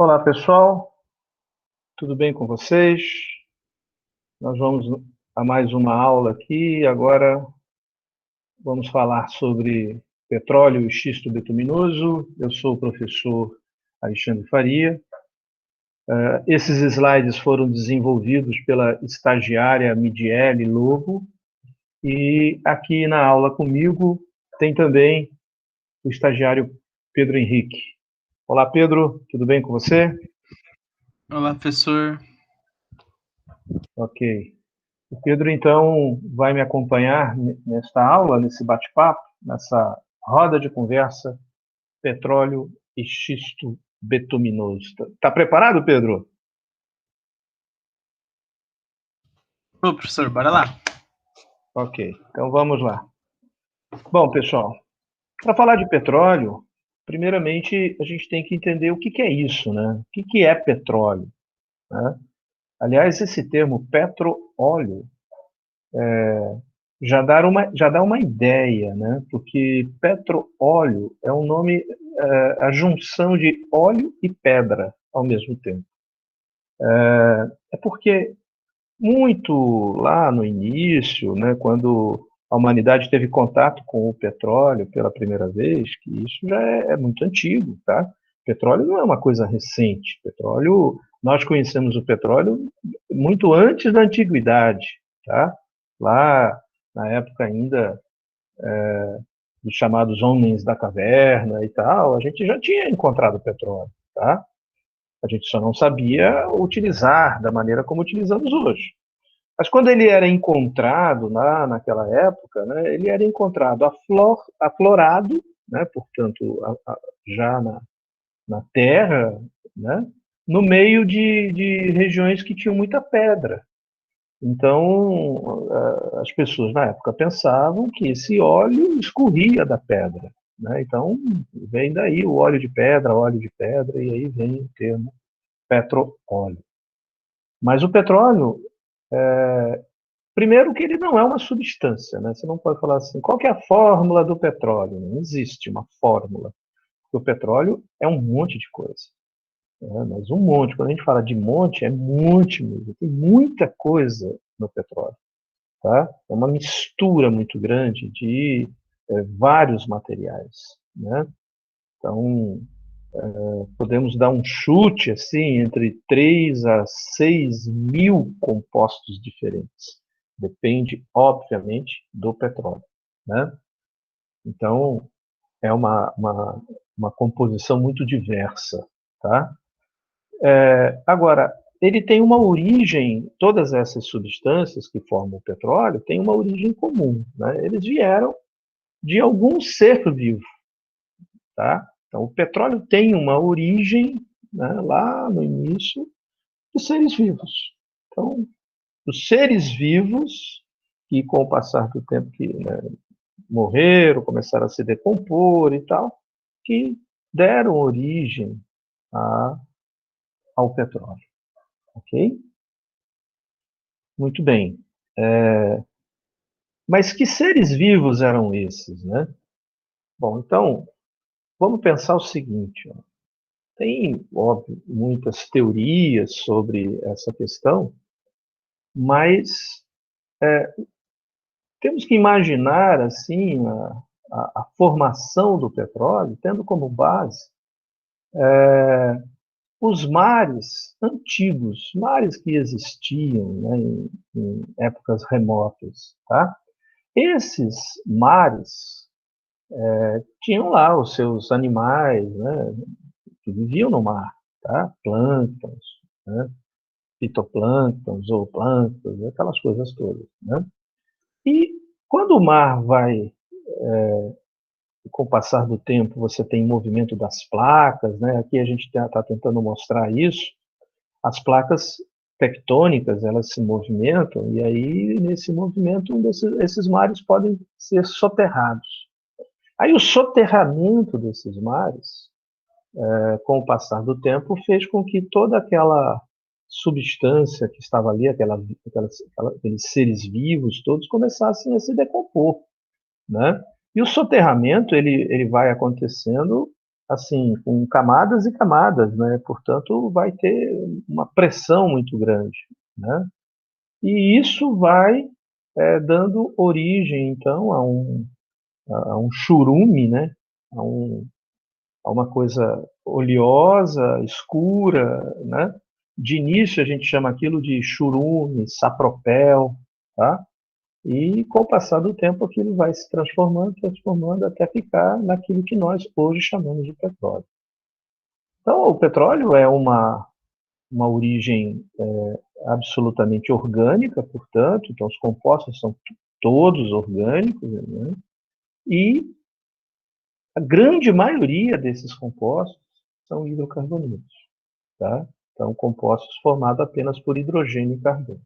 Olá, pessoal, tudo bem com vocês? Nós vamos a mais uma aula aqui. Agora vamos falar sobre petróleo e xisto bituminoso. Eu sou o professor Alexandre Faria. Esses slides foram desenvolvidos pela estagiária Midiele Lobo. E aqui na aula comigo tem também o estagiário Pedro Henrique. Olá, Pedro, tudo bem com você? Olá, professor. Ok. O Pedro, então, vai me acompanhar nesta aula, nesse bate-papo, nessa roda de conversa, petróleo e xisto betuminoso. Está preparado, Pedro? Ô, professor, bora lá. Ok, então vamos lá. Bom, pessoal, para falar de petróleo, primeiramente a gente tem que entender o que é isso, né? O que é petróleo, né? Aliás, esse termo petróleo já dá uma ideia, né? Porque petróleo é um nome, a junção de óleo e pedra ao mesmo tempo. É porque muito lá no início, né, quando a humanidade teve contato com o petróleo pela primeira vez, que isso já é muito antigo, tá? Petróleo não é uma coisa recente. Petróleo, nós conhecemos o petróleo muito antes da antiguidade, tá? Lá na época ainda dos chamados homens da caverna e tal, a gente já tinha encontrado petróleo, tá? A gente só não sabia utilizar da maneira como utilizamos hoje. Mas quando ele era encontrado naquela época, né, ele era encontrado aflorado, né, portanto, já na terra, né, no meio de regiões que tinham muita pedra. Então, as pessoas na época pensavam que esse óleo escorria da pedra, né? Então, vem daí o óleo de pedra, e aí vem o termo petróleo. Mas o petróleo, primeiro que ele não é uma substância, né? Você não pode falar assim, qual que é a fórmula do petróleo? Não existe uma fórmula. O petróleo é um monte de coisa, né? Mas um monte, quando a gente fala de monte, é monte mesmo. Tem muita coisa no petróleo. Tá? É uma mistura muito grande de vários materiais, né? Então, podemos dar um chute assim entre 3 a 6 mil compostos diferentes. Depende, obviamente, do petróleo, né? Então, é uma composição muito diversa, tá? Agora, ele tem uma origem, todas essas substâncias que formam o petróleo têm uma origem comum, né? Eles vieram de algum ser vivo, tá? Então, o petróleo tem uma origem, né, lá no início dos seres vivos. Então, os seres vivos que, com o passar do tempo, que, né, morreram, começaram a se decompor e tal, que deram origem a, ao petróleo, ok? Muito bem. Mas que seres vivos eram esses, né? Bom, então, vamos pensar o seguinte, ó. Tem, óbvio, muitas teorias sobre essa questão, mas temos que imaginar, assim, a formação do petróleo, tendo como base os mares antigos, mares que existiam, né, em épocas remotas, tá? Esses mares tinham lá os seus animais, né, que viviam no mar, tá? Plânctons, né? Fitoplânctons, zooplânctons, aquelas coisas todas, né? E quando o mar vai, com o passar do tempo, você tem movimento das placas, né? Aqui a gente está tentando mostrar isso. As placas tectônicas, elas se movimentam, e aí, nesse movimento, esses mares podem ser soterrados. Aí o soterramento desses mares, com o passar do tempo, fez com que toda aquela substância que estava ali, aqueles seres vivos todos, começassem a se decompor, né? E o soterramento ele vai acontecendo assim, com camadas e camadas, né? Portanto, vai ter uma pressão muito grande, né? E isso vai dando origem, então, a um churume, né? A, a uma coisa oleosa, escura, né? De início a gente chama aquilo de churume, sapropel, tá? E com o passar do tempo aquilo vai se transformando até ficar naquilo que nós hoje chamamos de petróleo. Então o petróleo é uma origem absolutamente orgânica, portanto, então os compostos são todos orgânicos, né? E a grande maioria desses compostos são hidrocarbonetos, tá? Então, compostos formados apenas por hidrogênio e carbono.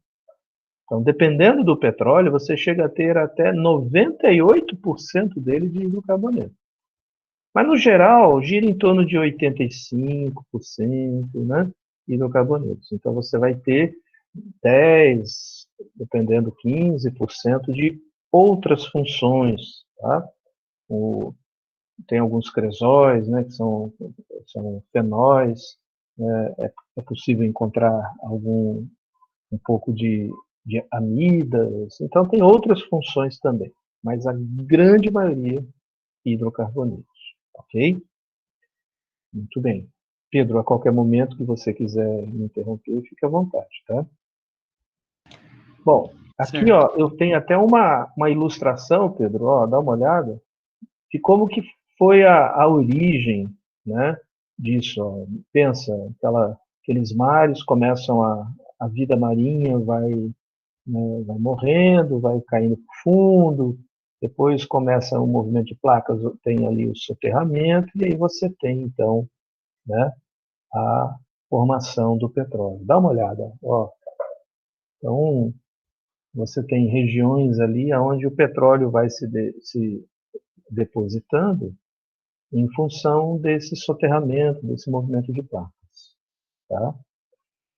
Então, dependendo do petróleo, você chega a ter até 98% dele de hidrocarboneto. Mas, no geral, gira em torno de 85%, né, hidrocarbonetos. Então, você vai ter 10, dependendo, 15% de outras funções, tá? Tem alguns cresóis, né, que são fenóis, né, é possível encontrar um pouco de amidas, então tem outras funções também, mas a grande maioria hidrocarbonetos, ok? Muito bem. Pedro, a qualquer momento que você quiser me interromper, fique à vontade, tá? Bom, aqui Certo. ó, eu tenho até uma ilustração, Pedro, ó, dá uma olhada, de como que foi a origem, né, disso. Ó. Pensa, aqueles mares começam a vida marinha vai morrendo, vai caindo para o fundo, depois começa um movimento de placas, tem ali o soterramento, e aí você tem, então, né, a formação do petróleo. Dá uma olhada. Ó. Então, você tem regiões ali onde o petróleo vai se depositando em função desse soterramento, desse movimento de placas. Tá?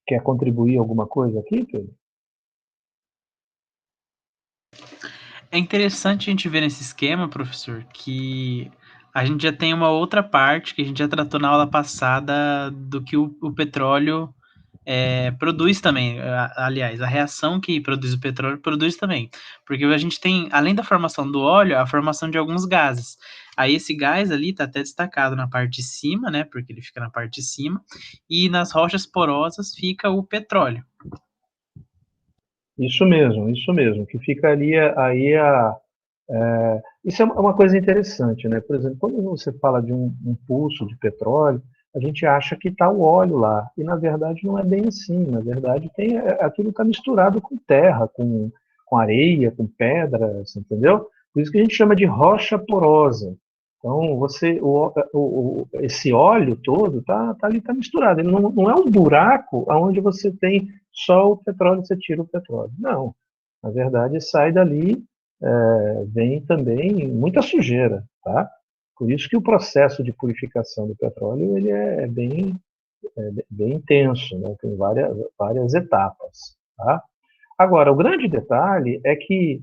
Quer contribuir alguma coisa aqui, Pedro? É interessante a gente ver nesse esquema, professor, que a gente já tem uma outra parte que a gente já tratou na aula passada do que o petróleo produz também. Aliás, a reação que produz o petróleo produz também. Porque a gente tem, além da formação do óleo, a formação de alguns gases. Aí esse gás ali está até destacado na parte de cima, né? Porque ele fica na parte de cima. E nas rochas porosas fica o petróleo. Isso mesmo, que fica ali isso é uma coisa interessante, né? Por exemplo, quando você fala de um pulso de petróleo, a gente acha que está o óleo lá, e na verdade não é bem assim. Na verdade, aquilo está misturado com terra, com areia, com pedras, entendeu? Por isso que a gente chama de rocha porosa. Então, esse óleo todo tá ali, tá misturado. Ele não é um buraco onde você tem só o petróleo e você tira o petróleo. Não. Na verdade, sai dali vem também muita sujeira, tá? Por isso que o processo de purificação do petróleo ele é bem intenso, né? Tem várias etapas, tá? Agora, o grande detalhe é que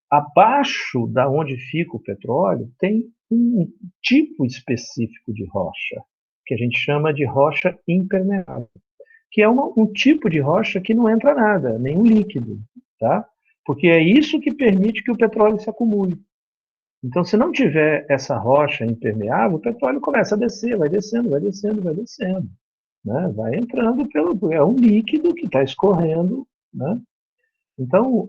abaixo da onde fica o petróleo tem um tipo específico de rocha, que a gente chama de rocha impermeável, que é um tipo de rocha que não entra nada, nenhum líquido, tá? Porque é isso que permite que o petróleo se acumule. Então, se não tiver essa rocha impermeável, o petróleo começa a descer, vai descendo, vai descendo, vai descendo. Né? Vai entrando é um líquido que está escorrendo. Né? Então,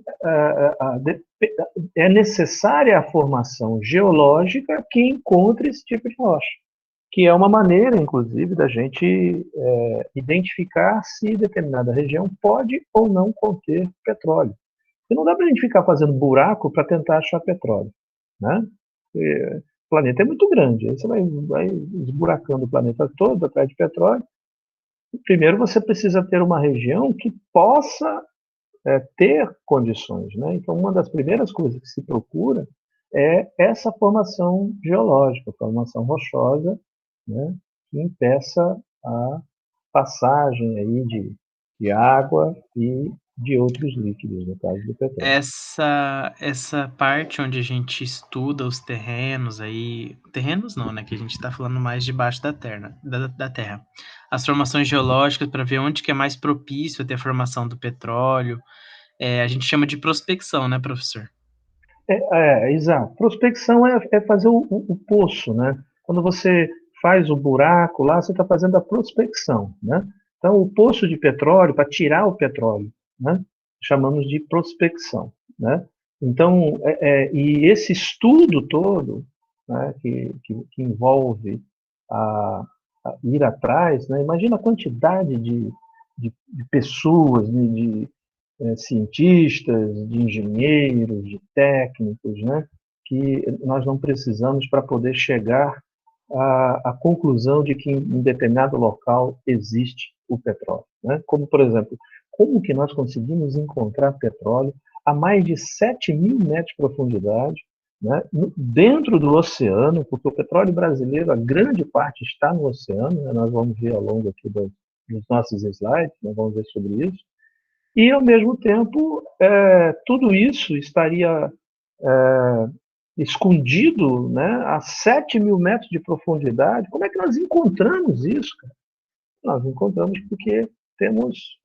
é necessária a formação geológica que encontre esse tipo de rocha, que é uma maneira, inclusive, da gente identificar se determinada região pode ou não conter petróleo. E não dá para a gente ficar fazendo buraco para tentar achar petróleo. Né? O planeta é muito grande, aí você vai esburacando o planeta todo atrás de petróleo. Primeiro você precisa ter uma região que possa ter condições. Né? Então, uma das primeiras coisas que se procura é essa formação geológica, formação rochosa, né, que impeça a passagem aí de água e de outros líquidos, no caso do petróleo. Essa parte onde a gente estuda os terrenos aí, terrenos não, né, que a gente está falando mais debaixo da terra. As formações geológicas para ver onde que é mais propício a ter a formação do petróleo, a gente chama de prospecção, né, professor? Exato. Prospecção é fazer o poço, né? Quando você faz o buraco lá, você está fazendo a prospecção, né? Então, o poço de petróleo, para tirar o petróleo, né? Chamamos de prospecção, né? Então, e esse estudo todo, né, que envolve a ir atrás, né? Imagina a quantidade de pessoas, cientistas, de engenheiros, de técnicos, né, que nós não precisamos para poder chegar à conclusão de que em determinado local existe o petróleo. Né? Como, por exemplo, como que nós conseguimos encontrar petróleo a mais de 7.000 metros de profundidade, né, dentro do oceano, porque o petróleo brasileiro, a grande parte está no oceano, né, nós vamos ver ao longo aqui dos nossos slides, nós vamos ver sobre isso, e, ao mesmo tempo, tudo isso estaria escondido, né, a 7.000 metros de profundidade. Como é que nós encontramos isso, cara? Nós encontramos porque temos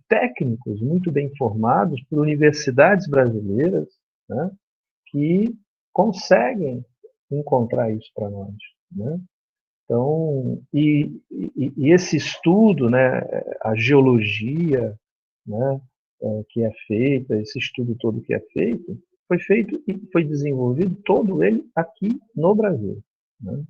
técnicos muito bem formados por universidades brasileiras, né, que conseguem encontrar isso para nós, né? Então, e esse estudo, né, a geologia, né, que é feita, esse estudo todo que é feito, foi feito e foi desenvolvido todo ele aqui no Brasil. Né?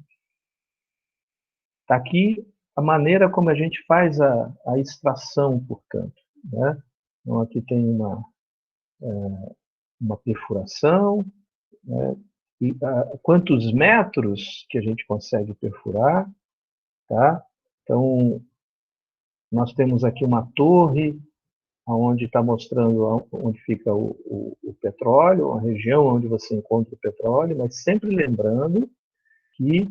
Está aqui a maneira como a gente faz a extração, portanto. Né? Então, aqui tem uma perfuração, né? E quantos metros que a gente consegue perfurar, tá? Então, nós temos aqui uma torre onde está mostrando onde fica o petróleo, a região onde você encontra o petróleo, mas sempre lembrando que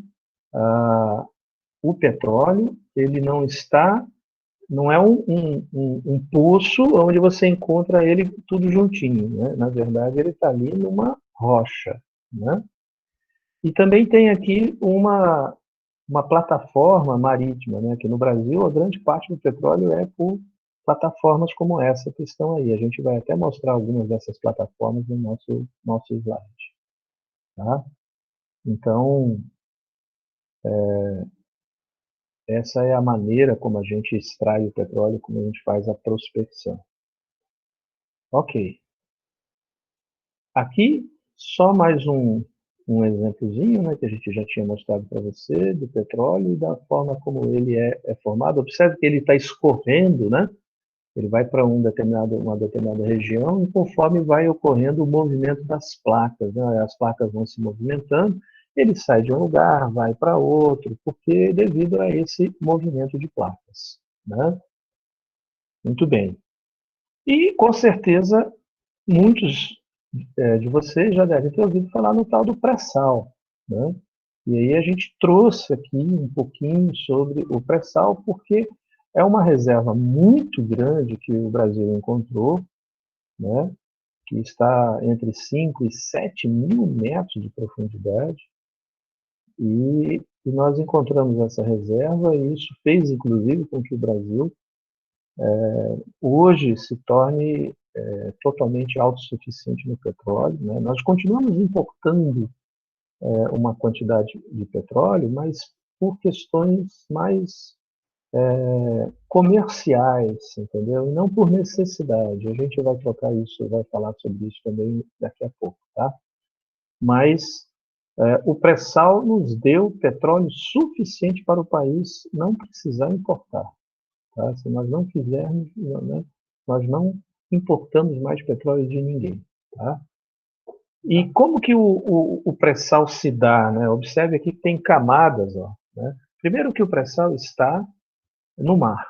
o petróleo ele não é um poço onde você encontra ele tudo juntinho, né? Na verdade, ele está ali numa rocha, né? E também tem aqui uma plataforma marítima, né? Que no Brasil a grande parte do petróleo é por plataformas como essa que estão aí. A gente vai até mostrar algumas dessas plataformas no nosso slide. Tá? Então, essa é a maneira como a gente extrai o petróleo, como a gente faz a prospecção. Ok. Aqui, só mais um exemplozinho, né, que a gente já tinha mostrado para você, do petróleo e da forma como ele é formado. Observe que ele está escorrendo, né? Ele vai para uma determinada região e conforme vai ocorrendo o movimento das placas, né? As placas vão se movimentando, ele sai de um lugar, vai para outro, porque devido a esse movimento de placas. Né? Muito bem. E, com certeza, muitos de vocês já devem ter ouvido falar no tal do pré-sal. Né? E aí a gente trouxe aqui um pouquinho sobre o pré-sal, porque é uma reserva muito grande que o Brasil encontrou, né, que está entre 5 e 7 mil metros de profundidade, e nós encontramos essa reserva, e isso fez, inclusive, com que o Brasil hoje se torne totalmente autossuficiente no petróleo. Né? Nós continuamos importando uma quantidade de petróleo, mas por questões mais comerciais, entendeu? E não por necessidade. A gente vai trocar isso, vai falar sobre isso também daqui a pouco, tá? Mas o pré-sal nos deu petróleo suficiente para o país não precisar importar, tá? Se nós não quisermos, né, nós não importamos mais petróleo de ninguém, tá? E como que o pré-sal se dá, né? Observe aqui que tem camadas, ó, né? Primeiro que o pré-sal está no mar,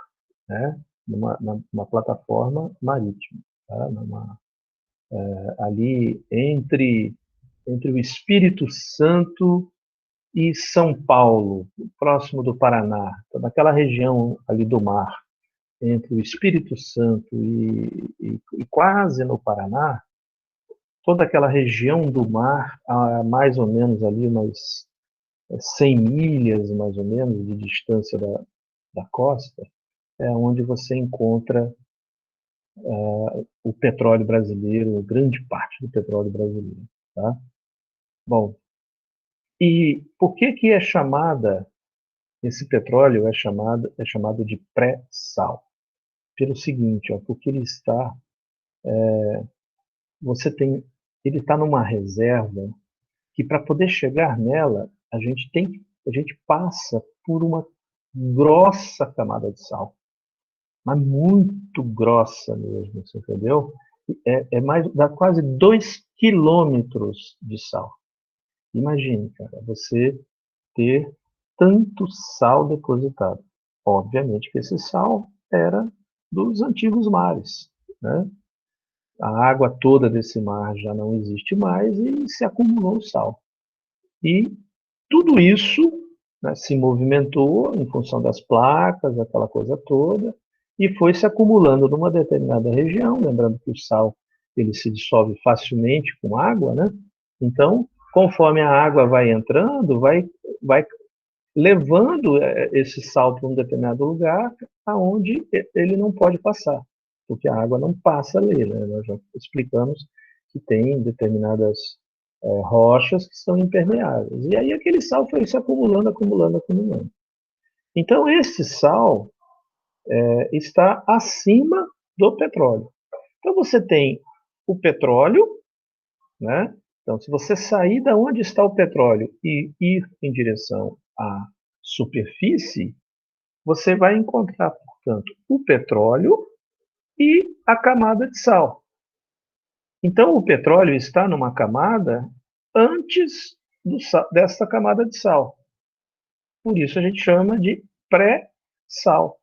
né? Numa plataforma marítima, tá? Ali entre o Espírito Santo e São Paulo, próximo do Paraná, naquela região ali do mar. entre o Espírito Santo e quase no Paraná, toda aquela região do mar, a mais ou menos ali umas 100 milhas, mais ou menos, de distância da costa, é onde você encontra o petróleo brasileiro, grande parte do petróleo brasileiro. Tá? Bom, e por que é chamada, esse petróleo é chamado de pré-sal? Pelo seguinte, ó, porque ele está, ele está numa reserva que para poder chegar nela, a gente passa por uma grossa camada de sal, mas muito grossa mesmo, você entendeu? Dá quase 2 quilômetros de sal. Imagine, cara, você ter tanto sal depositado. Obviamente que esse sal era dos antigos mares, né? A água toda desse mar já não existe mais e se acumulou o sal. E tudo isso, né, se movimentou em função das placas, aquela coisa toda, e foi se acumulando numa determinada região, lembrando que o sal ele se dissolve facilmente com água, né? Então, conforme a água vai entrando, vai levando esse sal para um determinado lugar aonde ele não pode passar, porque a água não passa ali, né? Nós já explicamos que tem determinadas rochas que são impermeáveis. E aí aquele sal foi se acumulando, acumulando, acumulando. Então esse sal está acima do petróleo. Então você tem o petróleo, né? Então se você sair da onde está o petróleo e ir em direção à superfície, você vai encontrar, portanto, o petróleo e a camada de sal. Então, o petróleo está numa camada antes dessa camada de sal. Por isso a gente chama de pré-sal.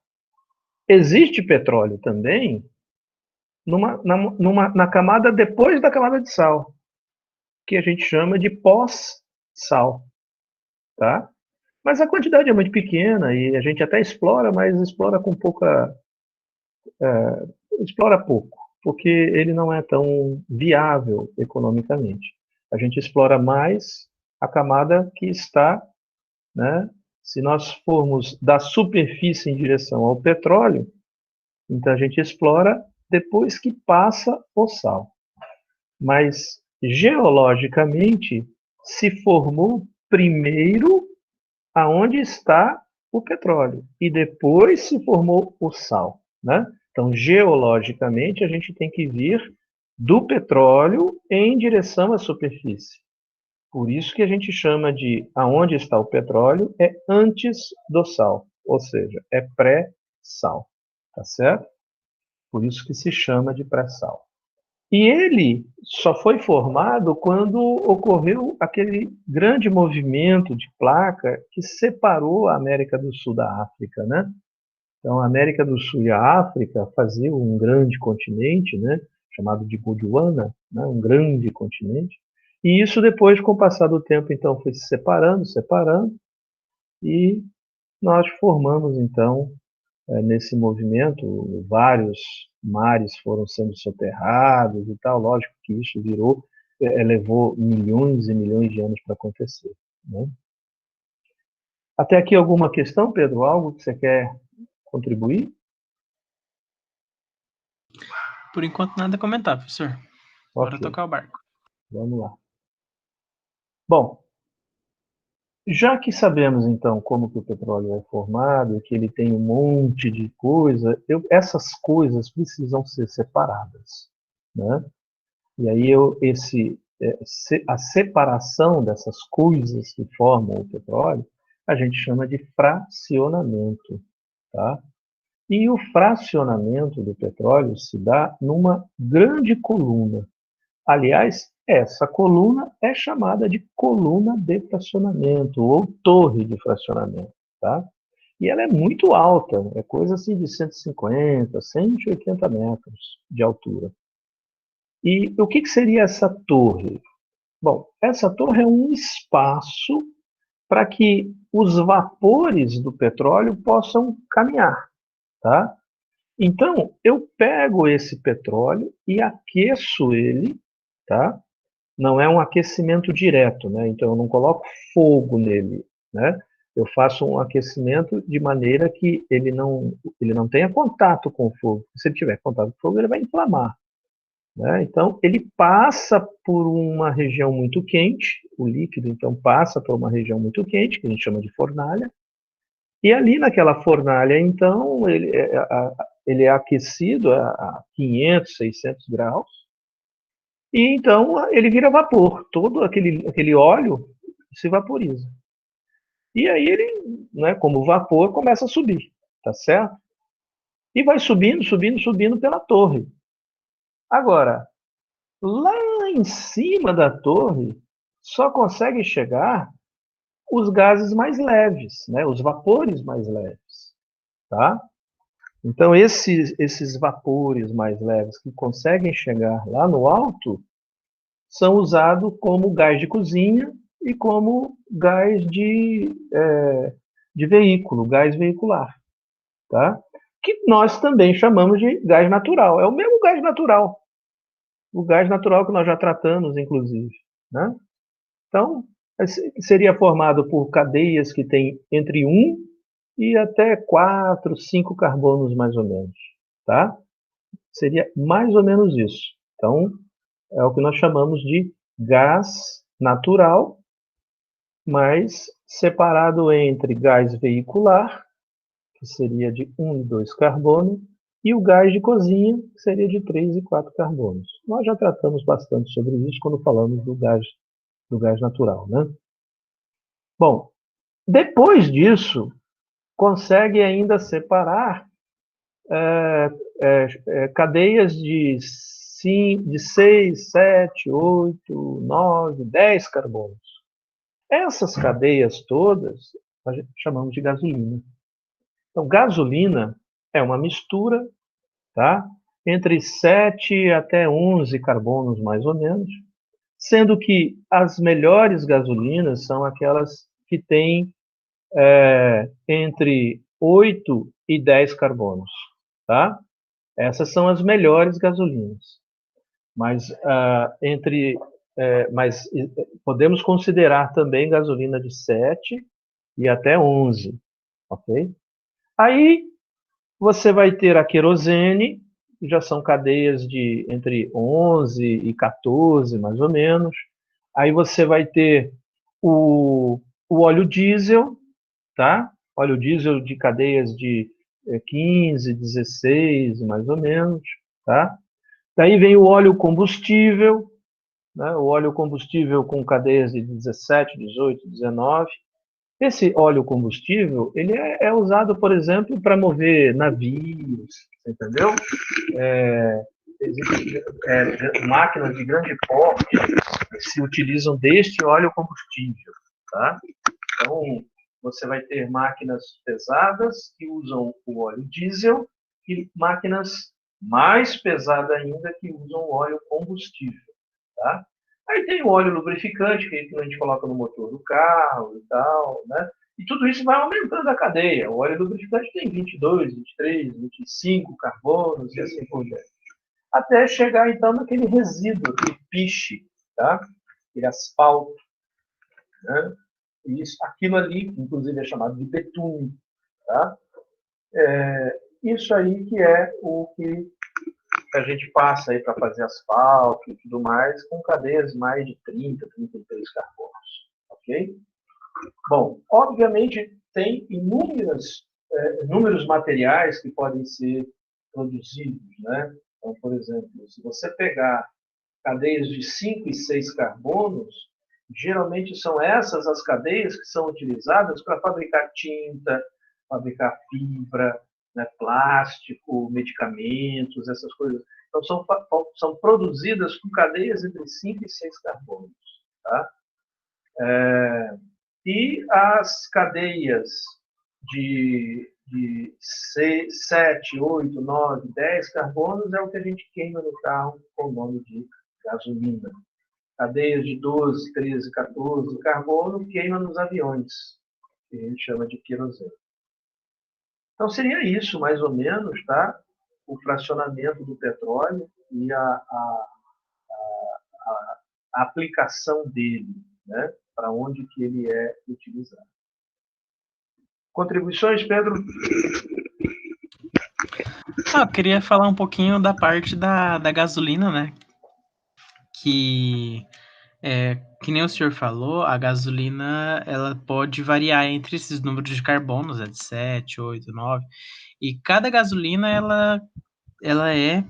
Existe petróleo também na camada depois da camada de sal, que a gente chama de pós-sal. Tá? Mas a quantidade é muito pequena e a gente até explora, mas explora com pouca. Explora pouco, porque ele não é tão viável economicamente. A gente explora mais a camada que está, né? Se nós formos da superfície em direção ao petróleo, então a gente explora depois que passa o sal. Mas geologicamente se formou primeiro aonde está o petróleo e depois se formou o sal, né? Então, geologicamente, a gente tem que vir do petróleo em direção à superfície. Por isso que a gente chama de aonde está o petróleo é antes do sal, ou seja, é pré-sal, tá certo? Por isso que se chama de pré-sal. E ele só foi formado quando ocorreu aquele grande movimento de placa que separou a América do Sul da África, né? Então, a América do Sul e a África faziam um grande continente, né? Chamado de Gondwana, né? Um grande continente. E isso depois, com o passar do tempo, então, foi se separando, e nós formamos, então, nesse movimento, vários mares foram sendo soterrados e tal. Lógico que isso levou milhões e milhões de anos para acontecer, né? Até aqui alguma questão, Pedro? Algo que você quer contribuir? Por enquanto, nada a comentar, professor. Bora Ok, tocar o barco. vamos lá. Bom, já que sabemos então como que o petróleo é formado, que ele tem um monte de coisa, essas coisas precisam ser separadas, né? E aí a separação dessas coisas que formam o petróleo, a gente chama de fracionamento, tá? E o fracionamento do petróleo se dá numa grande coluna. Aliás, essa coluna é chamada de coluna de fracionamento ou torre de fracionamento, tá? E ela é muito alta, é coisa assim de 150, 180 metros de altura. E o que seria essa torre? Bom, essa torre é um espaço para que os vapores do petróleo possam caminhar, tá? Então, eu pego esse petróleo e aqueço ele, tá? Não é um aquecimento direto, né? Então, eu não coloco fogo nele, né? Eu faço um aquecimento de maneira que ele não tenha contato com o fogo. Se ele tiver contato com o fogo, ele vai inflamar, né? Então, ele passa por uma região muito quente, o líquido, então, passa por uma região muito quente, que a gente chama de fornalha, e ali naquela fornalha, então, ele é aquecido a 500, 600 graus, e então ele vira vapor. Todo aquele óleo se vaporiza. E aí ele, né, como vapor, começa a subir, tá certo? E vai subindo, subindo, subindo pela torre. Agora, lá em cima da torre, só consegue chegar os gases mais leves, né, os vapores mais leves, tá? Então, esses vapores mais leves que conseguem chegar lá no alto são usados como gás de cozinha e como gás de veículo, gás veicular, tá? Que nós também chamamos de gás natural. É o mesmo gás natural, o gás natural que nós já tratamos, inclusive, né? Então, seria formado por cadeias que têm entre um e até 4, 5 carbonos, mais ou menos, tá? Seria mais ou menos isso. Então, é o que nós chamamos de gás natural, mas separado entre gás veicular, que seria de 1 e 2 carbono, e o gás de cozinha, que seria de 3 e 4 carbonos. Nós já tratamos bastante sobre isso quando falamos do gás natural, né? Bom, depois disso, consegue ainda separar cadeias de 6, 7, 8, 9, 10 carbonos. Essas cadeias todas nós chamamos de gasolina. Então, gasolina é uma mistura, tá? Entre 7 até 11 carbonos, mais ou menos, sendo que as melhores gasolinas são aquelas que têm entre 8 e 10 carbonos, tá? Essas são as melhores gasolinas. Mas mas podemos considerar também gasolina de 7 e até 11, ok? Aí você vai ter a querosene, que já são cadeias de entre 11 e 14, mais ou menos. Aí você vai ter o óleo diesel, tá? Óleo diesel de cadeias de 15, 16, mais ou menos, tá? Daí vem o óleo combustível, né? O óleo combustível com cadeias de 17, 18, 19. Esse óleo combustível, ele é usado, por exemplo, para mover navios, entendeu? Existem máquinas de grande porte que se utilizam deste óleo combustível, tá? Então, você vai ter máquinas pesadas que usam o óleo diesel e máquinas mais pesadas ainda que usam o óleo combustível, tá? Aí tem o óleo lubrificante, que a gente coloca no motor do carro e tal, né? E tudo isso vai aumentando a cadeia. O óleo lubrificante tem 22, 23, 25 carbonos e assim por diante. Até chegar, então, naquele resíduo, aquele piche, tá? Aquele asfalto, né? E aquilo ali, inclusive, é chamado de betume, tá? Isso aí que é o que a gente passa aí para fazer asfalto e tudo mais, com cadeias mais de 30, 33 carbonos, ok? Bom, obviamente tem inúmeros materiais que podem ser produzidos, né? Então, por exemplo, se você pegar cadeias de 5 e 6 carbonos, geralmente são essas as cadeias que são utilizadas para fabricar tinta, fabricar fibra, né, plástico, medicamentos, essas coisas. Então, são produzidas com cadeias entre 5 e 6 carbonos. Tá? E as cadeias de 6, 7, 8, 9, 10 carbonos é o que a gente queima no carro com o nome de gasolina. Cadeias de 12, 13, 14 carbono queima nos aviões, que a gente chama de querosene. Então seria isso, mais ou menos, tá? o fracionamento do petróleo e a aplicação dele, né, para onde que ele é utilizado. Contribuições, Pedro? Eu queria falar um pouquinho da parte da gasolina, né? Que nem o senhor falou, a gasolina ela pode variar entre esses números de carbonos, de 7, 8, 9, e cada gasolina ela é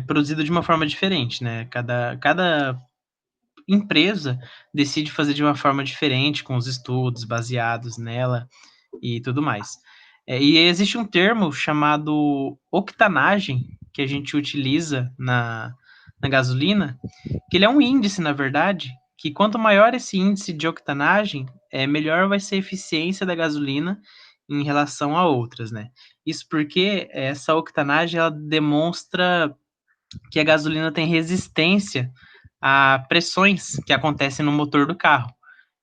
produzida de uma forma diferente, né? Cada empresa decide fazer de uma forma diferente, com os estudos baseados nela e tudo mais. E existe um termo chamado octanagem, que a gente utiliza na gasolina, que ele é um índice, na verdade, que quanto maior esse índice de octanagem, melhor vai ser a eficiência da gasolina em relação a outras, né? Isso porque essa octanagem ela demonstra que a gasolina tem resistência a pressões que acontecem no motor do carro.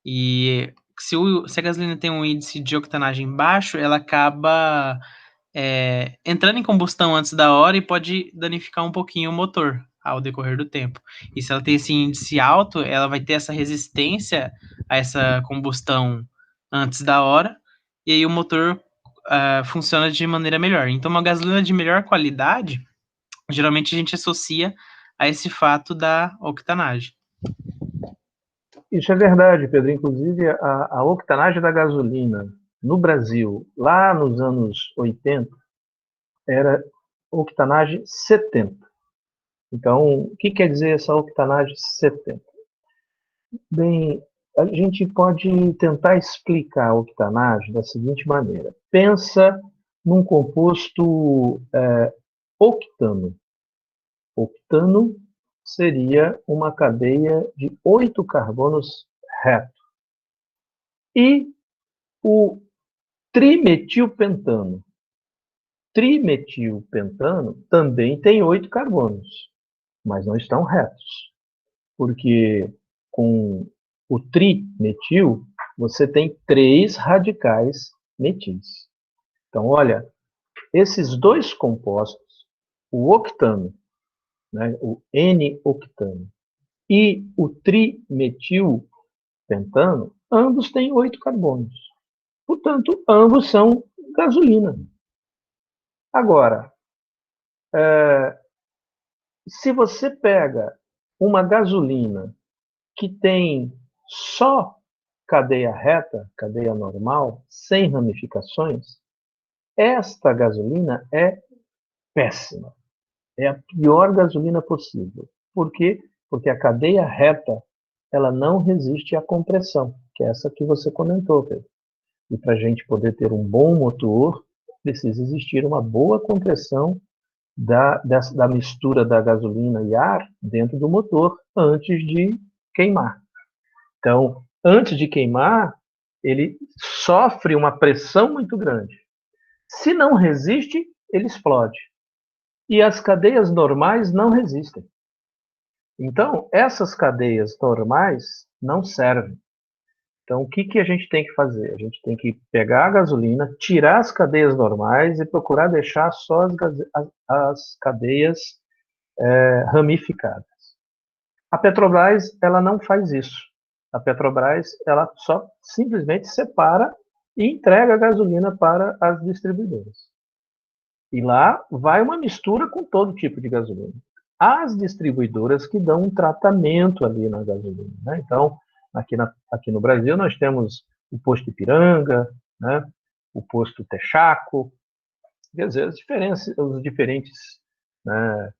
E se a gasolina tem um índice de octanagem baixo, ela acaba entrando em combustão antes da hora e pode danificar um pouquinho o motor ao decorrer do tempo. E se ela tem esse índice alto, ela vai ter essa resistência a essa combustão antes da hora, e aí o motor funciona de maneira melhor. Então, uma gasolina de melhor qualidade, geralmente a gente associa a esse fato da octanagem. Isso é verdade, Pedro. Inclusive, a octanagem da gasolina no Brasil, lá nos anos 80, era octanagem 70. Então, o que quer dizer essa octanagem 70? Bem, a gente pode tentar explicar a octanagem da seguinte maneira. Pensa num composto octano. Octano seria uma cadeia de 8 carbonos reto. E o trimetilpentano. Trimetilpentano também tem 8 carbonos, mas não estão retos. Porque com o trimetil, você tem 3 radicais metis. Então, olha, esses dois compostos, o octano, né, o N-octano, e o trimetilpentano, ambos têm 8 carbonos. Portanto, ambos são gasolina. Agora, se você pega uma gasolina que tem só cadeia reta, cadeia normal, sem ramificações, esta gasolina é péssima. É a pior gasolina possível. Por quê? Porque a cadeia reta ela não resiste à compressão, que é essa que você comentou, Pedro. E para a gente poder ter um bom motor, precisa existir uma boa compressão da mistura da gasolina e ar dentro do motor antes de queimar. Então, antes de queimar, ele sofre uma pressão muito grande. Se não resiste, ele explode. E as cadeias normais não resistem. Então, essas cadeias normais não servem. Então, o que a gente tem que fazer? A gente tem que pegar a gasolina, tirar as cadeias normais e procurar deixar só as cadeias ramificadas. A Petrobras, ela não faz isso. A Petrobras, ela só simplesmente separa e entrega a gasolina para as distribuidoras. E lá vai uma mistura com todo tipo de gasolina. As distribuidoras que dão um tratamento ali na gasolina, né? Então, aqui no Brasil, nós temos o posto Ipiranga, né? O posto Texaco, quer dizer, os diferentes, né,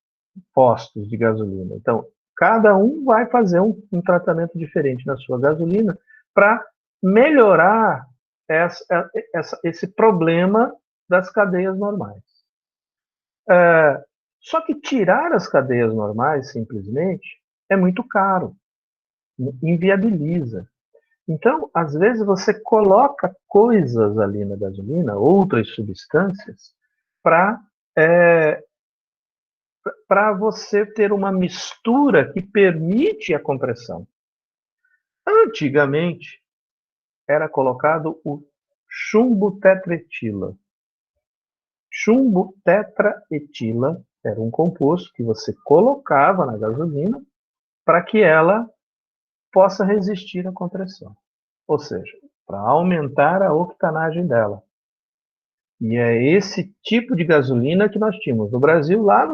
postos de gasolina. Então, cada um vai fazer um tratamento diferente na sua gasolina para melhorar esse problema das cadeias normais. Só que tirar as cadeias normais, simplesmente, é muito caro, inviabiliza. Então, às vezes, você coloca coisas ali na gasolina, outras substâncias, para você ter uma mistura que permite a compressão. Antigamente, era colocado o chumbo tetretila. Chumbo tetraetila era um composto que você colocava na gasolina para que ela possa resistir à compressão. Ou seja, para aumentar a octanagem dela. E é esse tipo de gasolina que nós tínhamos no Brasil lá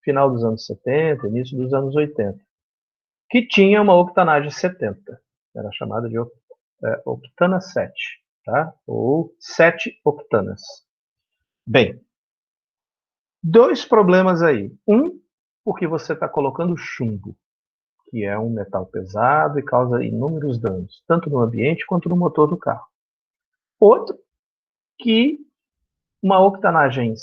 final dos anos 70, início dos anos 80, que tinha uma octanagem 70. Era chamada de octana 7, tá? Ou 7 octanas. Bem, dois problemas aí. Um, porque você está colocando chumbo, que é um metal pesado e causa inúmeros danos, tanto no ambiente quanto no motor do carro. Outro, que uma octanagem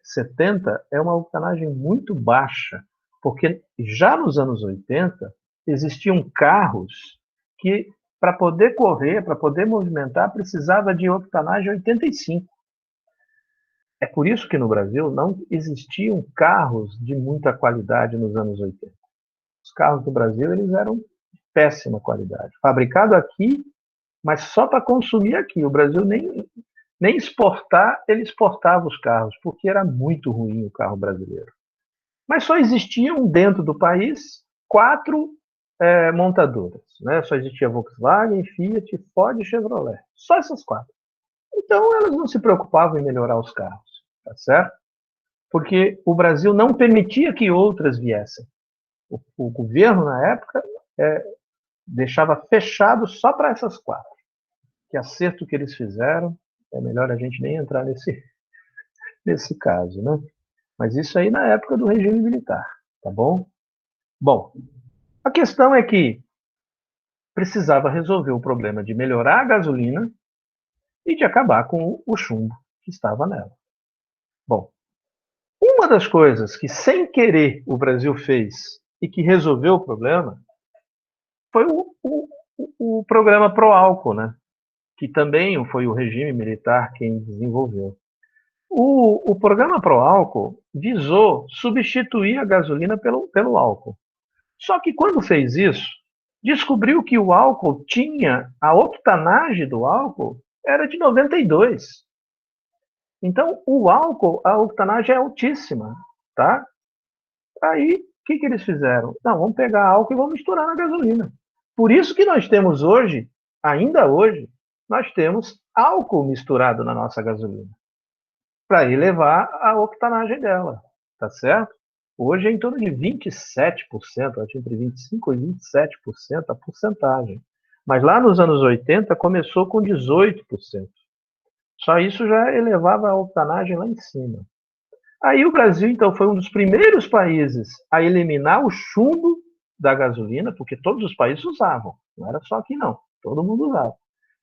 70 é uma octanagem muito baixa, porque já nos anos 80 existiam carros que, para poder correr, para poder movimentar, precisava de octanagem 85. É por isso que no Brasil não existiam carros de muita qualidade nos anos 80. Os carros do Brasil eles eram de péssima qualidade. Fabricado aqui, mas só para consumir aqui. O Brasil nem exportar, ele exportava os carros, porque era muito ruim o carro brasileiro. Mas só existiam dentro do país 4 montadoras. Né? Só existia Volkswagen, Fiat, Ford e Chevrolet. Só essas 4. Então, elas não se preocupavam em melhorar os carros, tá certo? Porque o Brasil não permitia que outras viessem. O governo, na época, deixava fechado só para essas 4. Que acerto que eles fizeram, é melhor a gente nem entrar nesse caso, né? Mas isso aí na época do regime militar, tá bom? Bom, a questão é que precisava resolver o problema de melhorar a gasolina e de acabar com o chumbo que estava nela. Bom, uma das coisas que sem querer o Brasil fez e que resolveu o problema foi o programa Proálcool, né? Que também foi o regime militar quem desenvolveu. O programa Proálcool visou substituir a gasolina pelo álcool. Só que quando fez isso, descobriu que o álcool tinha, a octanagem do álcool era de 92. Então, o álcool, a octanagem é altíssima, tá? Aí, o que eles fizeram? Não, vamos pegar álcool e vamos misturar na gasolina. Por isso que nós temos hoje, ainda hoje, nós temos álcool misturado na nossa gasolina, para elevar a octanagem dela, tá certo? Hoje é em torno de 27%, acho entre 25% e 27% a porcentagem. Mas lá nos anos 80 começou com 18%. Só isso já elevava a octanagem lá em cima. Aí o Brasil, então, foi um dos primeiros países a eliminar o chumbo da gasolina, porque todos os países usavam, não era só aqui não, todo mundo usava.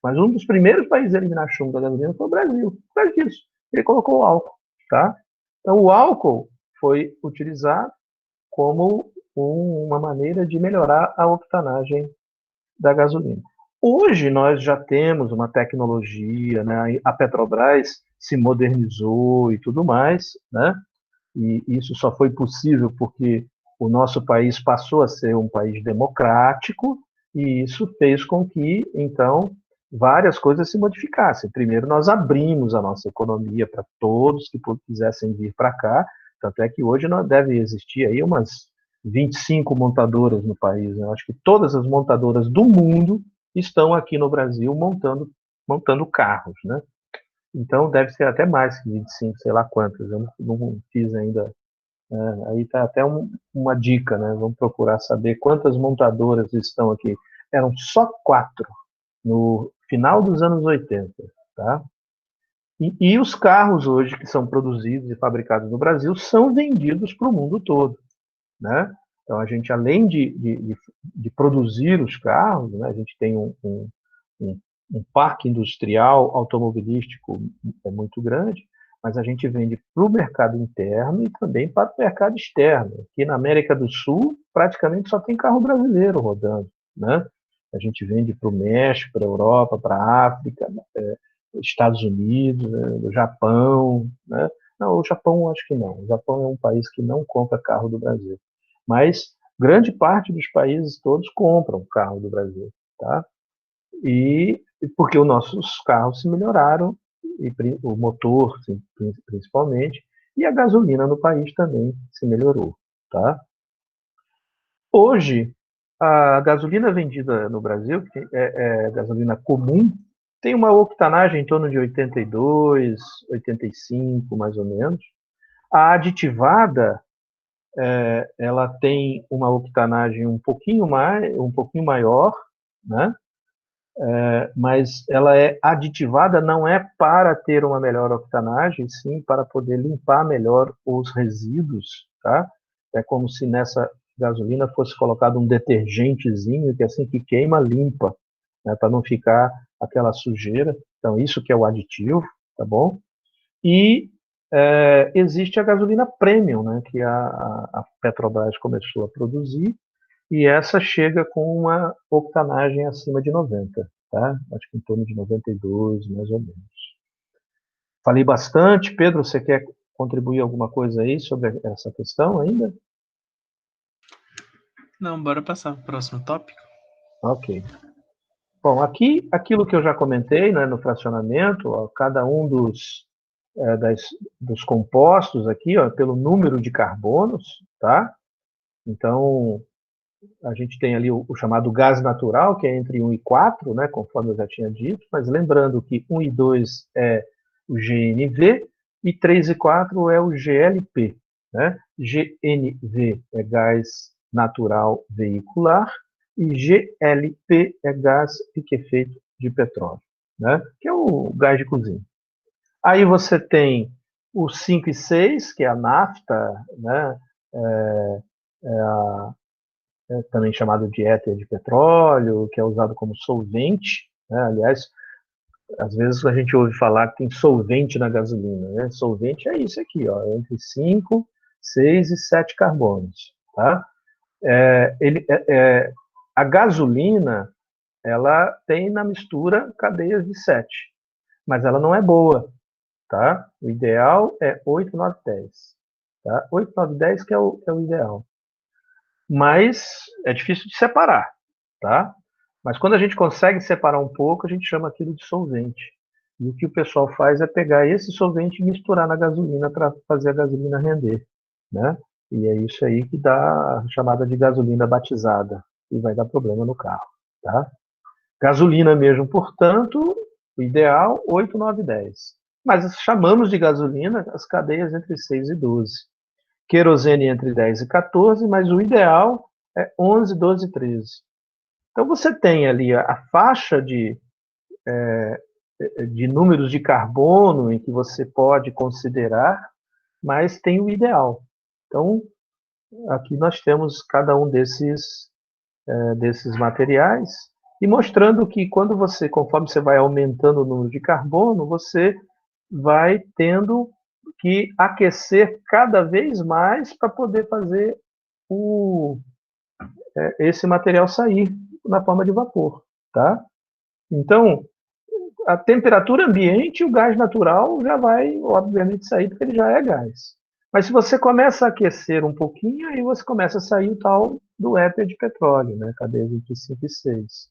Mas um dos primeiros países a eliminar chumbo da gasolina foi o Brasil, por causa disso. Ele colocou o álcool, tá? Então o álcool foi utilizado como uma maneira de melhorar a octanagem da gasolina. Hoje nós já temos uma tecnologia, né? A Petrobras se modernizou e tudo mais, né? E isso só foi possível porque o nosso país passou a ser um país democrático e isso fez com que, então, várias coisas se modificassem. Primeiro, nós abrimos a nossa economia para todos que quisessem vir para cá, tanto é que hoje não deve existir aí umas 25 montadoras no país. Né? Acho que todas as montadoras do mundo estão aqui no Brasil montando carros, né? Então deve ser até mais que 25, sei lá quantas. Eu não fiz ainda. Aí está até uma dica, né? Vamos procurar saber quantas montadoras estão aqui. Eram só 4 no final dos anos 80, tá? E os carros hoje que são produzidos e fabricados no Brasil são vendidos para o mundo todo, né? Então a gente, além de produzir os carros, né, a gente tem um parque industrial automobilístico muito grande, mas a gente vende para o mercado interno e também para o mercado externo. Aqui na América do Sul, praticamente só tem carro brasileiro rodando, né? A gente vende para o México, para a Europa, para a África, Estados Unidos, o Japão, né? Não, o Japão acho que não. O Japão é um país que não compra carro do Brasil. Mas grande parte dos países todos compram carro do Brasil, tá? E porque os nossos carros se melhoraram o motor, principalmente, e a gasolina no país também se melhorou. Tá? Hoje, a gasolina vendida no Brasil, que é gasolina comum, tem uma octanagem em torno de 82, 85, mais ou menos. A aditivada, ela tem uma octanagem um pouquinho maior, né? Mas ela é aditivada não é para ter uma melhor octanagem, sim para poder limpar melhor os resíduos, tá? É como se nessa gasolina fosse colocado um detergentezinho que assim que queima, limpa, né? Para não ficar aquela sujeira. Então, isso que é o aditivo, tá bom? E existe a gasolina premium, né? Que a Petrobras começou a produzir, e essa chega com uma octanagem acima de 90, tá? Acho que em torno de 92, mais ou menos. Falei bastante. Pedro, você quer contribuir alguma coisa aí sobre essa questão ainda? Não, bora passar para o próximo tópico. Ok. Bom, aqui, aquilo que eu já comentei, né, no fracionamento, ó, cada um dos compostos aqui, ó, pelo número de carbonos, tá? Então, a gente tem ali o chamado gás natural, que é entre 1 e 4, né, conforme eu já tinha dito, mas lembrando que 1 e 2 é o GNV e 3 e 4 é o GLP. Né? GNV é gás natural veicular e GLP é gás liquefeito de petróleo, né? Que é o gás de cozinha. Aí você tem o 5 e 6, que é a nafta, né? Também chamado de éter de petróleo, que é usado como solvente, né? Aliás, às vezes a gente ouve falar que tem solvente na gasolina, né? Solvente é isso aqui, ó, entre 5, 6 e 7 carbonos, tá? A gasolina, ela tem na mistura cadeias de 7, mas ela não é boa, tá? O ideal é 8, 9, 10, tá? 8, 9, 10 que é o ideal. Mas é difícil de separar, tá? Mas quando a gente consegue separar um pouco, a gente chama aquilo de solvente. E o que o pessoal faz é pegar esse solvente e misturar na gasolina para fazer a gasolina render, né? E é isso aí que dá a chamada de gasolina batizada, e vai dar problema no carro, tá? Gasolina mesmo, portanto, o ideal 8, 9, 10. Mas chamamos de gasolina as cadeias entre 6 e 12. Querosene entre 10 e 14, mas o ideal é 11, 12 e 13. Então você tem ali a faixa de números de carbono em que você pode considerar, mas tem o ideal. Então, aqui nós temos cada um desses materiais e mostrando que quando você, conforme você vai aumentando o número de carbono, você vai tendo que aquecer cada vez mais para poder fazer esse material sair na forma de vapor, tá? Então, a temperatura ambiente, o gás natural já vai, obviamente, sair, porque ele já é gás. Mas se você começa a aquecer um pouquinho, aí você começa a sair o tal do éter de petróleo, né? Cadeia 25 e 6,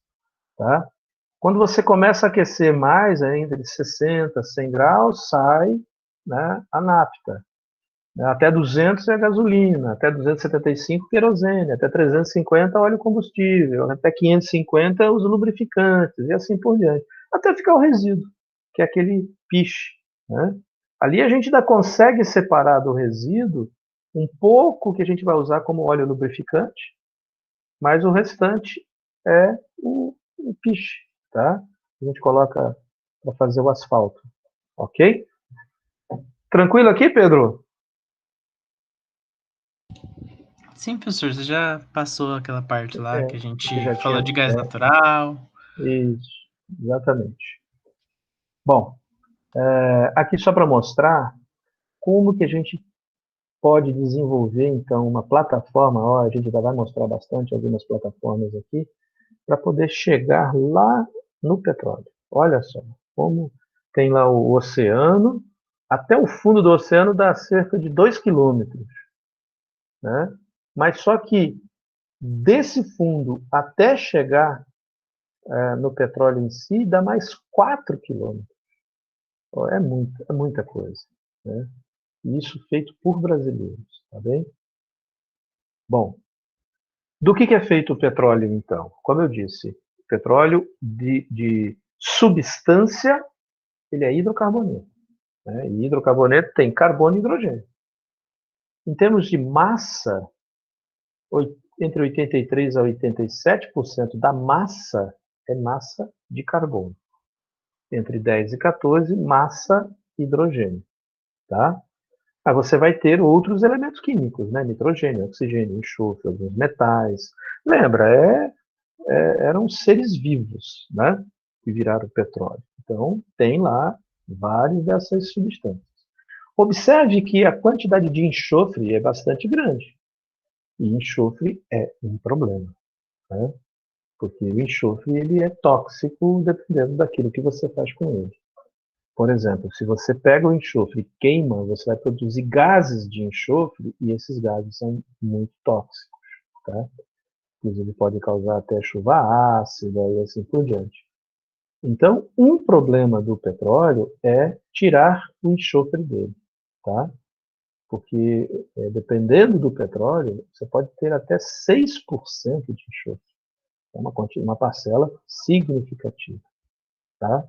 tá? Quando você começa a aquecer mais, ainda de 60, 100 graus, sai, né, a nafta. Até 200 é gasolina, até 275 querosene, até 350 óleo combustível, até 550 os lubrificantes e assim por diante, até ficar o resíduo, que é aquele piche, né? Ali a gente ainda consegue separar do resíduo um pouco que a gente vai usar como óleo lubrificante, mas o restante é o piche, tá? A gente coloca para fazer o asfalto, ok? Tranquilo aqui, Pedro? Sim, professor, você já passou aquela parte lá que a Você gente já falou tinha. de gás natural. Isso, exatamente. Bom, aqui só para mostrar como que a gente pode desenvolver, então, uma plataforma, ó, a gente já vai mostrar bastante algumas plataformas aqui, para poder chegar lá no petróleo. Olha só, como tem lá o oceano, até o fundo do oceano dá cerca de 2 quilômetros, né? Mas só que desse fundo até chegar no petróleo em si, dá mais 4 quilômetros. É muita coisa, né? E isso feito por brasileiros, tá bem? Bom, do que é feito o petróleo, então? Como eu disse, petróleo de substância, ele é hidrocarboneto, né? E hidrocarboneto tem carbono e hidrogênio. Em termos de massa, entre 83% a 87% da massa é massa de carbono. Entre 10 e 14, massa hidrogênio, tá? Aí você vai ter outros elementos químicos, né? Nitrogênio, oxigênio, enxofre, alguns metais. Lembra, eram seres vivos, né? Que viraram petróleo. Então, tem lá várias dessas substâncias. Observe que a quantidade de enxofre é bastante grande. E enxofre é um problema, né? Porque o enxofre ele é tóxico dependendo daquilo que você faz com ele. Por exemplo, se você pega o enxofre e queima, você vai produzir gases de enxofre e esses gases são muito tóxicos, tá? Inclusive pode causar até chuva ácida e assim por diante. Então, um problema do petróleo é tirar o enxofre dele, tá? Porque dependendo do petróleo, você pode ter até 6% de enxofre. É uma parcela significativa, tá?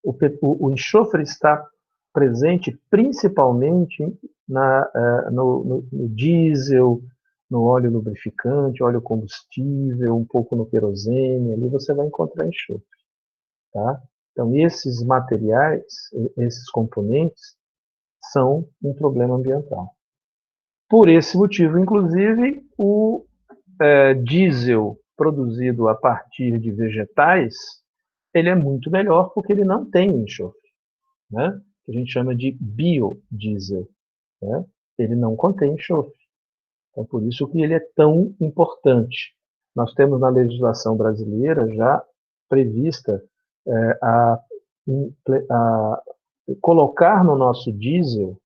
O enxofre está presente principalmente no diesel, no óleo lubrificante, óleo combustível, um pouco no querosene, ali você vai encontrar enxofre, tá? Então, esses materiais, esses componentes, são um problema ambiental. Por esse motivo, inclusive, o diesel produzido a partir de vegetais, ele é muito melhor porque ele não tem enxofre, né? Que a gente chama de biodiesel, né? Ele não contém enxofre. Então, por isso que ele é tão importante. Nós temos na legislação brasileira já prevista a, a colocar no nosso diesel,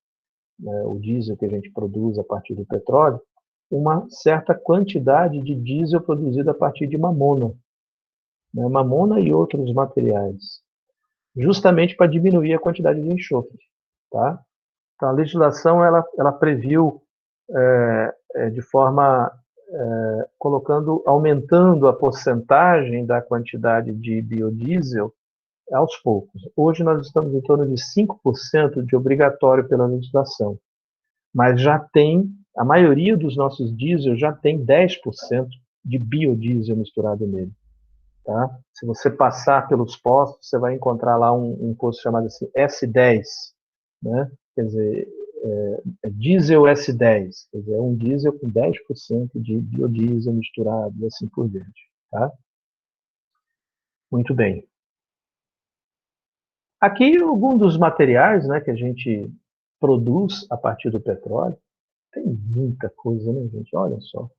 né, o diesel que a gente produz a partir do petróleo, uma certa quantidade de diesel produzido a partir de mamona, né, mamona e outros materiais, justamente para diminuir a quantidade de enxofre, tá? Então, a legislação ela previu de forma aumentando a porcentagem da quantidade de biodiesel aos poucos. Hoje nós estamos em torno de 5% de obrigatório pela legislação, mas já tem, a maioria dos nossos diesel já tem 10% de biodiesel misturado nele. Tá? Se você passar pelos postos, você vai encontrar lá um posto chamado assim, S10, né? Quer dizer, diesel S10, quer dizer, é um diesel com 10% de biodiesel misturado e assim por diante. Tá? Muito bem. Aqui alguns dos materiais, né, que a gente produz a partir do petróleo. Tem muita coisa, né, gente? Olha só.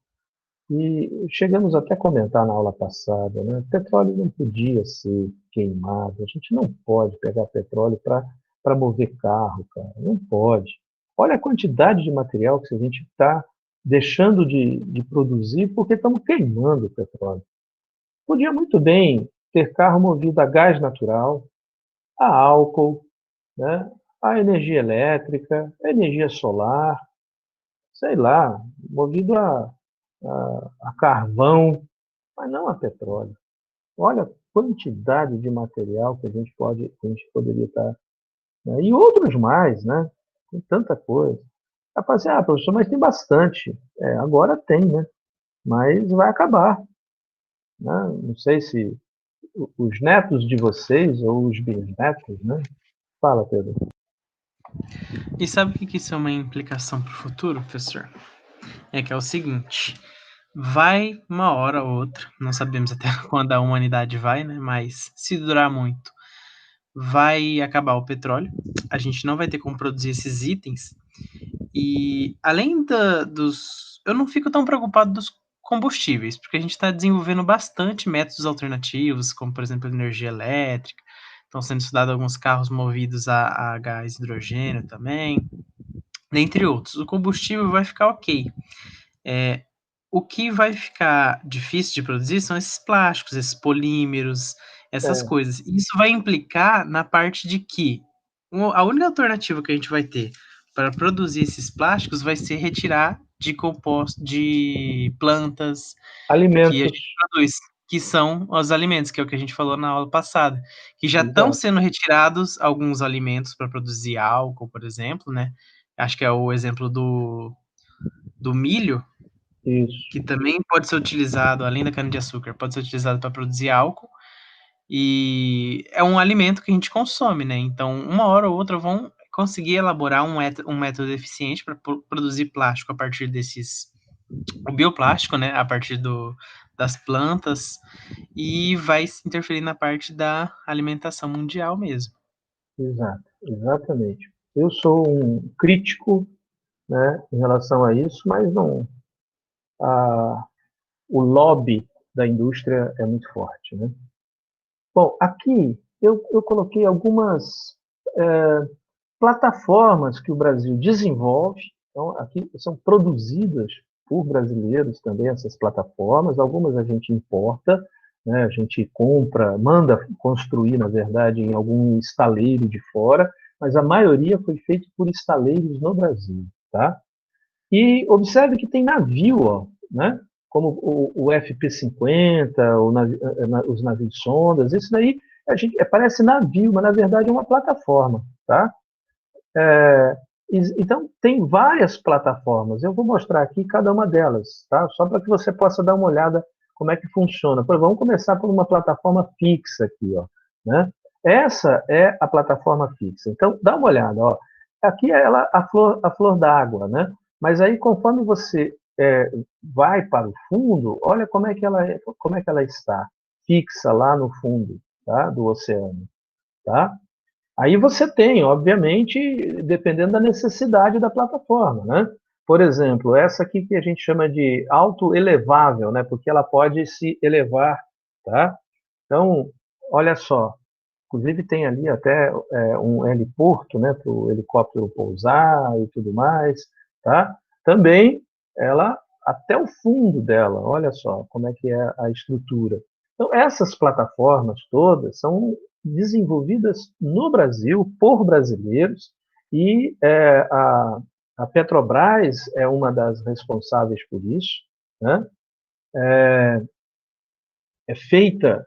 E chegamos até a comentar na aula passada, né? Petróleo não podia ser queimado. A gente não pode pegar petróleo para mover carro, cara. Não pode. Olha a quantidade de material que a gente está deixando de produzir porque estamos queimando o petróleo. Podia muito bem ter carro movido a gás natural, a álcool, né? A energia elétrica, a energia solar, sei lá, movido a carvão, mas não a petróleo. Olha a quantidade de material que a gente poderia estar, né? E outros mais, né? Tem tanta coisa. Rapaz, professor, mas tem bastante. Agora tem, né? Mas vai acabar, né? Não sei se os netos de vocês ou os bisnetos, né? Fala, Pedro. E sabe o que isso é uma implicação para o futuro, professor? É que é o seguinte, vai uma hora ou outra, não sabemos até quando a humanidade vai, né? Mas se durar muito, vai acabar o petróleo, a gente não vai ter como produzir esses itens, e além dos... Eu não fico tão preocupado dos combustíveis, porque a gente está desenvolvendo bastante métodos alternativos, como por exemplo energia elétrica, estão sendo estudados alguns carros movidos a gás hidrogênio também, dentre outros. O combustível vai ficar ok. O que vai ficar difícil de produzir são esses plásticos, esses polímeros, essas É, coisas. Isso vai implicar na parte de que a única alternativa que a gente vai ter para produzir esses plásticos vai ser retirar de composto de plantas que a Alimentos, gente produz, que são os alimentos, que é o que a gente falou na aula passada, que já estão exato, sendo retirados alguns alimentos para produzir álcool, por exemplo, né? Acho que é o exemplo do milho, isso, que também pode ser utilizado, além da cana-de-açúcar, pode ser utilizado para produzir álcool. E é um alimento que a gente consome, né? Então, uma hora ou outra vão conseguir elaborar um método eficiente para produzir plástico a partir desses. O bioplástico, né? A partir das plantas. E vai se interferir na parte da alimentação mundial mesmo. exato, exatamente. Eu sou um crítico, né, em relação a isso, mas não, a, o lobby da indústria é muito forte, né? Bom, aqui eu coloquei algumas plataformas que o Brasil desenvolve. Então, aqui são produzidas por brasileiros também essas plataformas. Algumas a gente importa, né? A gente compra, manda construir, na verdade, em algum estaleiro de fora, mas a maioria foi feita por estaleiros no Brasil, tá? E observe que tem navio, ó, né? Como o FP-50, os navios sondas, isso daí a gente, parece navio, mas na verdade é uma plataforma, tá? Então, tem várias plataformas. Eu vou mostrar aqui cada uma delas, tá? Só para que você possa dar uma olhada como é que funciona. Vamos começar por uma plataforma fixa aqui, ó, né? Essa é a plataforma fixa. Então, dá uma olhada, ó. Aqui é ela, a flor d'água, né? Mas aí, conforme você vai para o fundo, olha como é que ela está fixa lá no fundo, tá? Do oceano, tá? Aí você tem, obviamente, dependendo da necessidade da plataforma, né? Por exemplo, essa aqui que a gente chama de auto-elevável, né? Porque ela pode se elevar, tá? Então, olha só, inclusive tem ali até um heliporto, né? Para o helicóptero pousar e tudo mais, tá? Também ela até o fundo dela, olha só como é que é a estrutura. Então, essas plataformas todas são desenvolvidas no Brasil por brasileiros e a Petrobras é uma das responsáveis por isso, né? É feita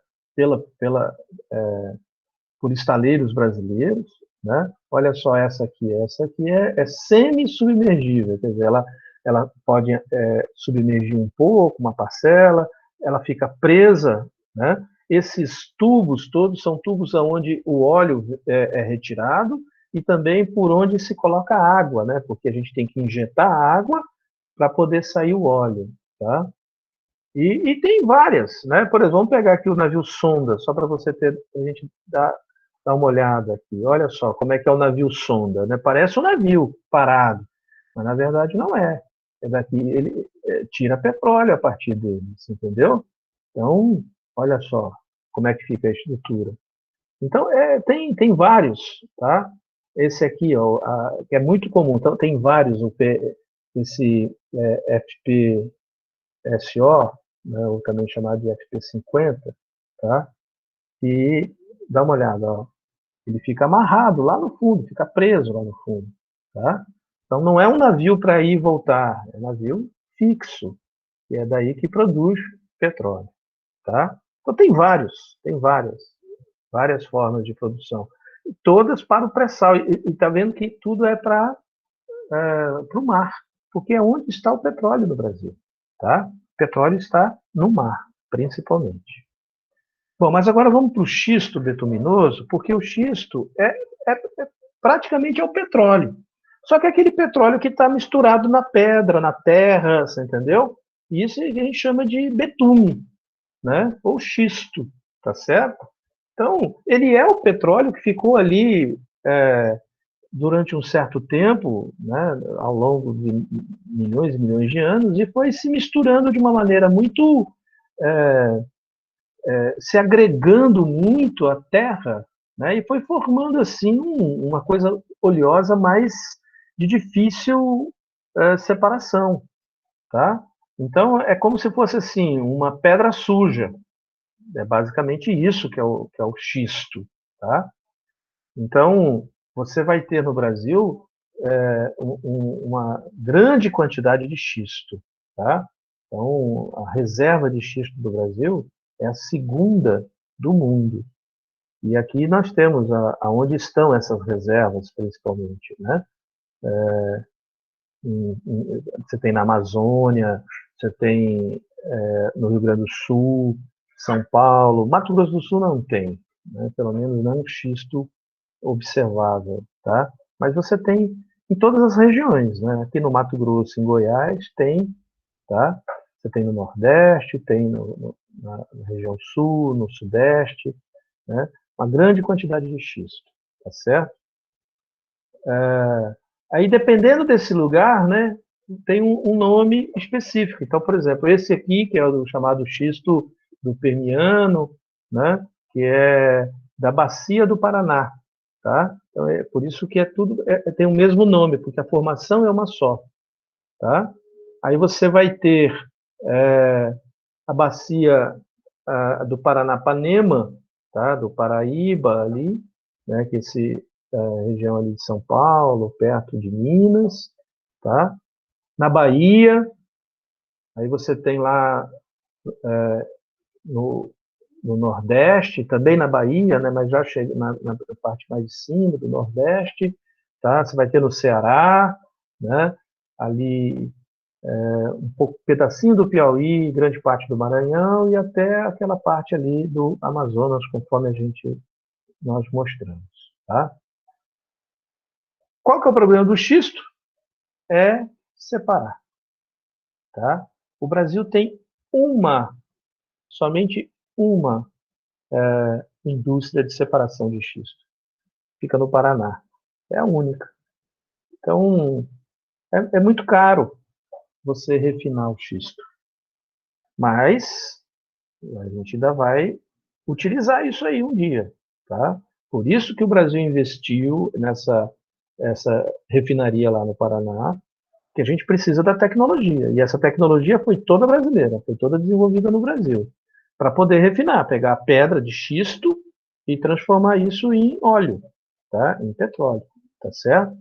por estaleiros brasileiros, né? Olha só essa aqui é semi-submergível, quer dizer, ela pode submergir um pouco, uma parcela, ela fica presa, né? Esses tubos todos são tubos onde o óleo é retirado e também por onde se coloca água, né? Porque a gente tem que injetar água para poder sair o óleo, tá? E tem várias, né? Por exemplo, vamos pegar aqui o navio sonda, só para você ter, a gente dar uma olhada aqui. Olha só como é que é o navio sonda, né? Parece um navio parado, mas na verdade não é. É daqui, ele tira petróleo a partir dele, entendeu? Então, olha só como é que fica a estrutura. Então, tem vários, tá? Esse aqui, ó, que é muito comum. Então, tem vários, esse FPSO, né, ou também chamado de FP-50, tá? E dá uma olhada, ó, ele fica amarrado lá no fundo, fica preso lá no fundo, tá? Então não é um navio para ir e voltar, é um navio fixo, e é daí que produz petróleo, tá? Então tem várias formas de produção, todas para o pré-sal, e está vendo que tudo é para o mar, porque é onde está o petróleo no Brasil, tá? O petróleo está no mar, principalmente. Bom, mas agora vamos para o xisto betuminoso, porque o xisto praticamente é o petróleo. Só que é aquele petróleo que está misturado na pedra, na terra, você entendeu? Isso a gente chama de betume, né? Ou xisto, tá certo? Então, ele é o petróleo que ficou ali durante um certo tempo, né, ao longo de milhões e milhões de anos, e foi se misturando de uma maneira muito se agregando muito à terra, né, e foi formando assim uma coisa oleosa, mas de difícil separação, tá? Então é como se fosse assim uma pedra suja. É basicamente isso que é o xisto, tá? Então você vai ter no Brasil uma grande quantidade de xisto, tá? Então, a reserva de xisto do Brasil é a segunda do mundo. E aqui nós temos aonde estão essas reservas, principalmente, né? Você tem na Amazônia, você tem no Rio Grande do Sul, São Paulo, Mato Grosso do Sul não tem, né? Pelo menos não um xisto observável, tá? Mas você tem em todas as regiões, né? Aqui no Mato Grosso, em Goiás, tem, tá? Você tem no Nordeste, tem na região Sul, no Sudeste, né? Uma grande quantidade de xisto, tá certo? Aí, dependendo desse lugar, né, tem um nome específico. Então, por exemplo, esse aqui, que é o chamado xisto do Permiano, né, que é da Bacia do Paraná, tá? Então, é por isso que tem o mesmo nome, porque a formação é uma só, tá? Aí você vai ter a Bacia do Paranapanema, tá? Do Paraíba ali, né, que região ali de São Paulo, perto de Minas, tá? Na Bahia, aí você tem lá no Nordeste, também na Bahia, né, mas já chega na parte mais de cima do Nordeste, tá? Você vai ter no Ceará, né, ali um pedacinho do Piauí, grande parte do Maranhão e até aquela parte ali do Amazonas, conforme nós mostramos, tá? Qual que é o problema do xisto? É separar, tá? O Brasil tem somente uma indústria de separação de xisto. Fica no Paraná. É a única. Então, é muito caro você refinar o xisto. Mas a gente ainda vai utilizar isso aí um dia, tá? Por isso que o Brasil investiu essa refinaria lá no Paraná, que a gente precisa da tecnologia. E essa tecnologia foi toda brasileira, foi toda desenvolvida no Brasil, para poder refinar, pegar a pedra de xisto e transformar isso em óleo, tá? Em petróleo, tá certo?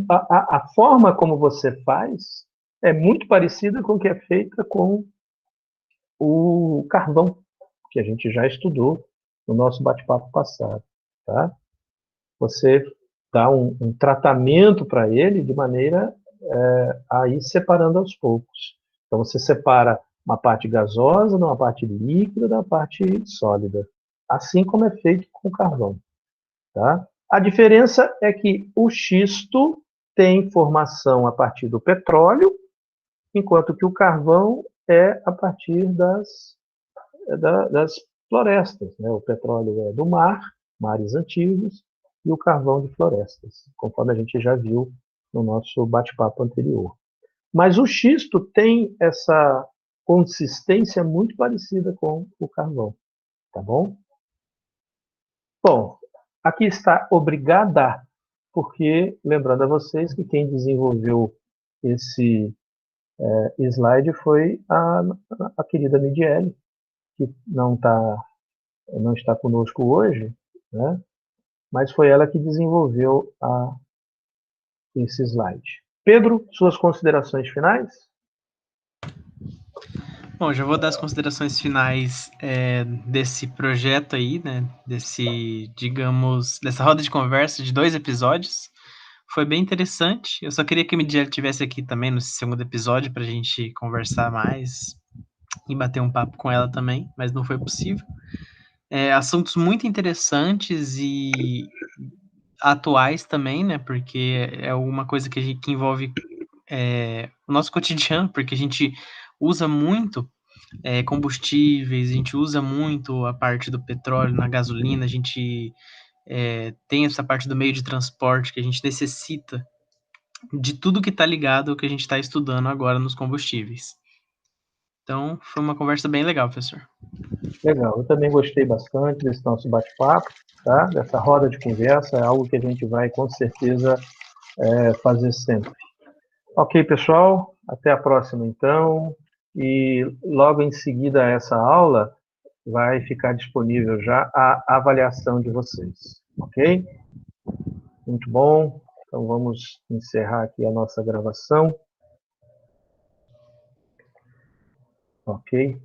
A forma como você faz é muito parecida com o que é feita com o carvão, que a gente já estudou no nosso bate-papo passado, tá? Você dá um tratamento para ele de maneira a ir separando aos poucos. Então, você separa uma parte gasosa, uma parte líquida, da parte sólida. Assim como é feito com o carvão. Tá? A diferença é que o xisto tem formação a partir do petróleo, enquanto que o carvão é a partir das florestas. Né? O petróleo é do mar, mares antigos, e o carvão de florestas, conforme a gente já viu no nosso bate-papo anterior. Mas o xisto tem essa consistência muito parecida com o carvão, tá bom? Bom, aqui está obrigada, porque, lembrando a vocês que quem desenvolveu esse slide foi a querida Midiele, que não está conosco hoje, né? Mas foi ela que desenvolveu esse slide. Pedro, suas considerações finais? Bom, já vou dar as considerações finais desse projeto aí, né? Dessa roda de conversa de 2 episódios. Foi bem interessante. Eu só queria que a Midiele estivesse aqui também no segundo episódio para a gente conversar mais e bater um papo com ela também, mas não foi possível. Assuntos muito interessantes e atuais também, né? Porque é uma coisa que envolve o nosso cotidiano, porque a gente usa muito combustíveis, a gente usa muito a parte do petróleo na gasolina, a gente tem essa parte do meio de transporte que a gente necessita de tudo que está ligado ao que a gente está estudando agora nos combustíveis. Então, foi uma conversa bem legal, professor. Legal, eu também gostei bastante desse nosso bate-papo, tá? Dessa roda de conversa, é algo que a gente vai, com certeza, fazer sempre. Ok, pessoal, até a próxima, então. E logo em seguida a essa aula, vai ficar disponível já a avaliação de vocês, ok? Muito bom. Então vamos encerrar aqui a nossa gravação. Ok?